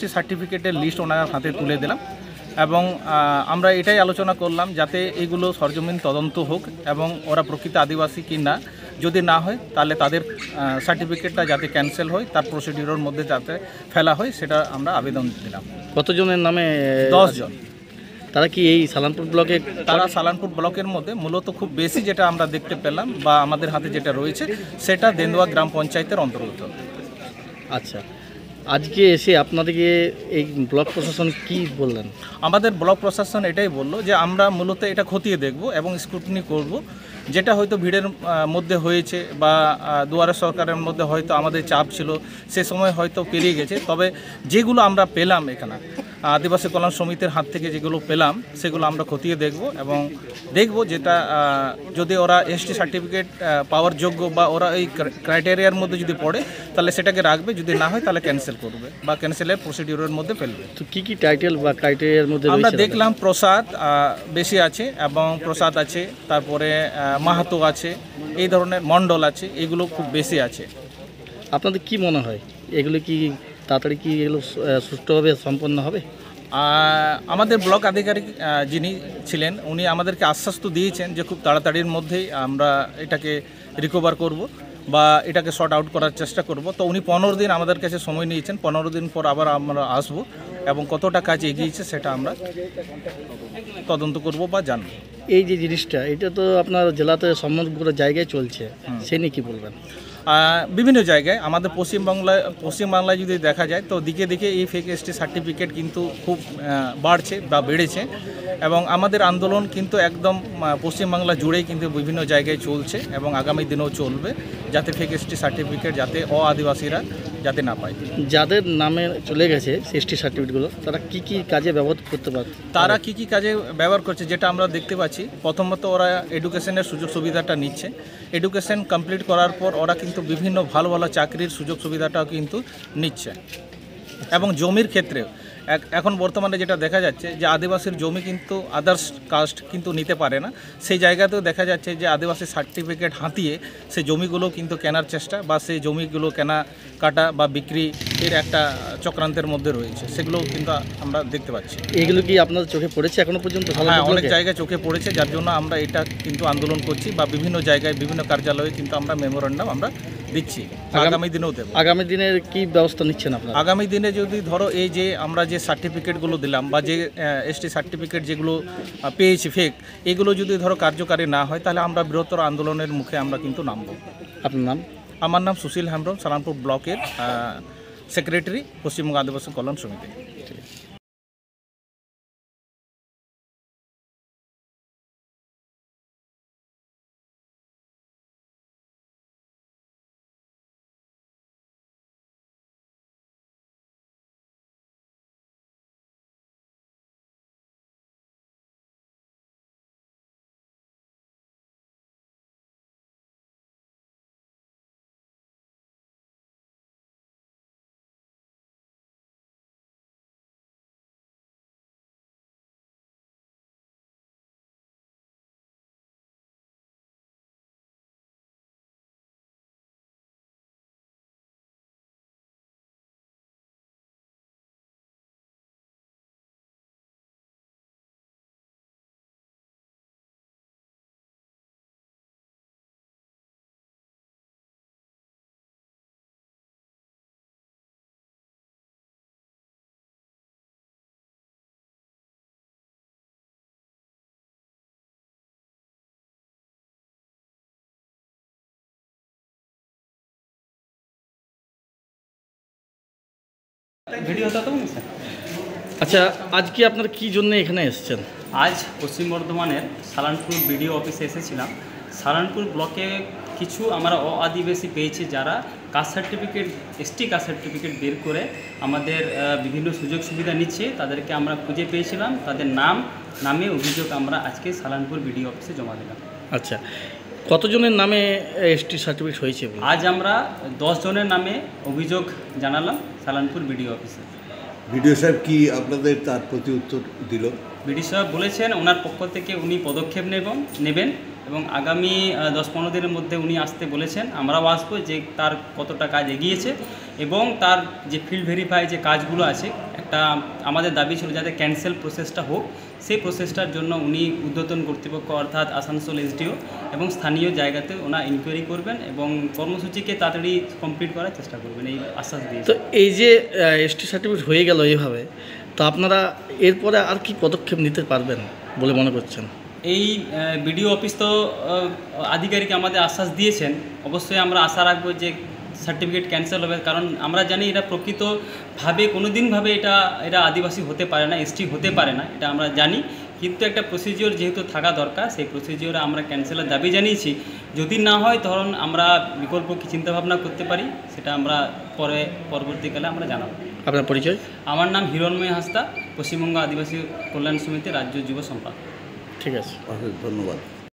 ST সার্টিফিকেটের list ওনার হাতে তুলে দিলাম এবং আমরা এটাই আলোচনা করলাম যাতে এগুলো সরজমিন তদন্ত হোক এবং ওরা প্রকৃত আদিবাসী কি না, যদি না হয় তাহলে তাদের সার্টিফিকেটটা যাতে ক্যান্সেল হয়, তার প্রসিডিউরের মধ্যে যাতে ফেলা হয় সেটা আমরা আবেদন দিলাম। কতজনের নামে? 10 জন। তারা কি এই সালানপুর ব্লকে? তারা সালানপুর ব্লকের মধ্যে মূলত খুব বেশি যেটা আমরা দেখতে পেলাম বা আমাদের হাতে যেটা রয়েছে সেটা দেন্দুয়া গ্রাম পঞ্চায়েতের অন্তর্গত। আচ্ছা, আজকে এসে আপনাদেরকে এই ব্লক প্রশাসন কি বললেন? আমাদের ব্লক প্রশাসন এটাই বললো যে আমরা মূলত এটা খতিয়ে দেখব এবং স্ক্রুটিনি করব, যেটা হয়তো ভিড়ের মধ্যে হয়েছে বা দুয়ারে সরকারের মধ্যে হয়তো আমাদের চাপ ছিল, সে সময় হয়তো পেরিয়ে গেছে। তবে যেগুলো আমরা পেলাম এখানে আদিবাসী কল্যাণ সমিতির হাত থেকে যেগুলো পেলাম সেগুলো আমরা খতিয়ে দেখব এবং দেখব যেটা যদি ওরা এসটি সার্টিফিকেট পাওয়ার যোগ্য বা ওরা এই ক্রাইটেরিয়ার মধ্যে যদি পড়ে তাহলে সেটাকে রাখবে, যদি না হয় তাহলে ক্যান্সেল করবে বা ক্যান্সেলের প্রসিডিউরের মধ্যে ফেলবে। তো কী কী টাইটেল বা ক্রাইটেরিয়ার মধ্যে আমরা দেখলাম প্রসাদ বেশি আছে এবং প্রসাদ আছে, তারপরে মাহাতো আছে, এই ধরনের মণ্ডল আছে, এগুলো খুব বেশি আছে। আপনাদের কি মনে হয় এগুলো কি তাড়াতাড়ি কি এগুলো সুষ্ঠুভাবে সম্পন্ন হবে? আমাদের ব্লক আধিকারিক যিনি ছিলেন উনি আমাদেরকে আশ্বাস তো দিয়েছেন যে খুব তাড়াতাড়ির মধ্যেই আমরা এটাকে রিকভার করব বা এটাকে শর্ট আউট করার চেষ্টা করব। তো উনি 15 দিন আমাদের কাছে সময় নিয়েছেন, 15 দিন পর আবার আমরা আসব এবং কতটা কাজ এগিয়েছে সেটা আমরা তদন্ত করব বা জানব। এই যে জিনিসটা এটা তো আপনার জেলাতে সমগ্র জায়গায় চলছে, সে নিয়ে কী বলবেন? বিভিন্ন জায়গায় আমাদের পশ্চিমবাংলায় যদি দেখা যায় তো দিকে দিকে এই ফেক এসটি সার্টিফিকেট কিন্তু খুব বাড়ছে বা বেড়েছে এবং আমাদের আন্দোলন কিন্তু একদম পশ্চিমবাংলা জুড়েই কিন্তু বিভিন্ন জায়গায় চলছে এবং আগামী দিনেও চলবে, যাতে ফেক এসটি সার্টিফিকেট যাতে আদিবাসীরা যাতে না পায়। যাদের নামে চলে গেছে এসটি সার্টিফিকেটগুলো তারা কি কি কাজে ব্যবহার করতে পারে? তারা কি কি কাজে ব্যবহার করছে যেটা আমরা দেখতে পাচ্ছি, প্রথমত ওরা এডুকেশনের সুযোগ সুবিধাটা নিচ্ছে, এডুকেশন কমপ্লিট করার পর ওরা কিন্তু বিভিন্ন ভালো ভালো চাকরির সুযোগ সুবিধাটাও কিন্তু নিচ্ছে এবং জমির ক্ষেত্রেও এখন বর্তমানে যেটা দেখা যাচ্ছে যে আদিবাসীর জমি কিন্তু আদার্স কাস্ট কিন্তু নিতে পারে না, সেই জায়গাতেও দেখা যাচ্ছে যে আদিবাসী সার্টিফিকেট হাতিয়ে সেই জমিগুলো কিন্তু কেনার চেষ্টা বা সেই জমিগুলো কেনা কাটা বা বিক্রি এর একটা চক্রান্তের মধ্যে রয়েছে, সেগুলো কিন্তু আমরা দেখতে পাচ্ছি। এগুলো কি আপনাদের চোখে পড়েছে এখনো পর্যন্ত? হ্যাঁ, অনেক জায়গায় চোখে পড়েছে, যার জন্য আমরা এটা কিন্তু আন্দোলন করছি বা বিভিন্ন জায়গায় বিভিন্ন কার্যালয়ে কিন্তু আমরা মেমোরেন্ডাম আমরা দিচ্ছি, আগামী দিনেও দেব। আগামী দিনের কি ব্যবস্থা নিচ্ছেন আপনারা? আগামী দিনে যদি ধরো এই যে আমরা যে সার্টিফিকেটগুলো দিলাম বা যে এসটি সার্টিফিকেট যেগুলো পেয়েছি ফেক, এগুলো যদি ধরো কার্যকারী না হয় তাহলে আমরা বৃহত্তর আন্দোলনের মুখে আমরা কিন্তু নামব। আপনার নাম? আমার নাম সুশীল হেমব্রম, সালানপুর ব্লকের সেক্রেটারি, পশ্চিমবঙ্গ আদিবাসী কল্যাণ সমিতি। আচ্ছা, আজকে আপনারা কি জন্য এখানে এসেছেন? আজ পশ্চিম বর্ধমানের সালানপুর বিডিও অফিসে এসেছিলাম। সালানপুর ব্লকে কিছু আমরা আদিবাসী পেয়েছি যারা caste certificate, ST caste certificate বের করে আমাদের বিভিন্ন সুযোগ সুবিধা নিচ্ছে, তাদেরকে আমরা খুঁজে পেয়েছিলাম, তাদের নামে অভিযোগ আমরা আজকে সালানপুর বিডিও অফিসে জমা দিলাম। আচ্ছা, কতজনের নামে এসটি সার্টিফিকেট হয়েছে? আজ আমরা 10 জনের নামে অভিযোগ জানালাম সালানপুর বিডিও অফিসে। বিডিও সাহেব কি আপনাদের তার প্রতি উত্তর দিল? বিডিও সাহেব বলেছেন ওনার পক্ষ থেকে উনি পদক্ষেপ নেবেন এবং আগামী 10-15 দিনের মধ্যে উনি আসতে বলেছেন। আমরাও আসবো যে তার কতটা কাজ এগিয়েছে এবং তার যে ফিল্ড ভেরিফাই যে কাজগুলো আছে, একটা আমাদের দাবি ছিল যাতে ক্যান্সেল প্রসেসটা হোক, সেই প্রসেসটার জন্য উনি ঊর্ধ্বতন কর্তৃপক্ষ অর্থাৎ আসানসোল এসডিও এবং স্থানীয় জায়গাতে ওনা ইনকোয়ারি করবেন এবং কর্মসূচিকে তাড়াতাড়ি কমপ্লিট করার চেষ্টা করবেন, এই আশ্বাস দিয়েছে। তো এই যে এসটি সার্টিফিকেট হয়ে গেল এইভাবে, তো আপনারা এরপরে আর কি পদক্ষেপ নিতে পারবেন বলে মনে করছেন? এই বিডিও অফিস তো আধিকারিক আমাদের আশ্বাস দিয়েছেন, অবশ্যই আমরা আশা রাখবো যে সার্টিফিকেট ক্যান্সেল হবে, কারণ আমরা জানি এটা প্রকৃতভাবে কোনোদিনভাবে এটা আদিবাসী হতে পারে না, এসটি হতে পারে না, এটা আমরা জানি, কিন্তু একটা প্রসিজিওর যেহেতু থাকা দরকার, সেই প্রসিজিওরে আমরা ক্যান্সেলের দাবি জানিয়েছি। যদি না হয় তখন আমরা বিকল্প কি চিন্তাভাবনা করতে পারি, সেটা আমরা পরবর্তীকালে আমরা জানাবো। আপনার পরিচয়? আমার নাম হিরণময় হাঁসদা, পশ্চিমবঙ্গ আদিবাসী কল্যাণ সমিতি রাজ্য যুব সম্পাদক। ঠিক আছে, অশেষ ধন্যবাদ।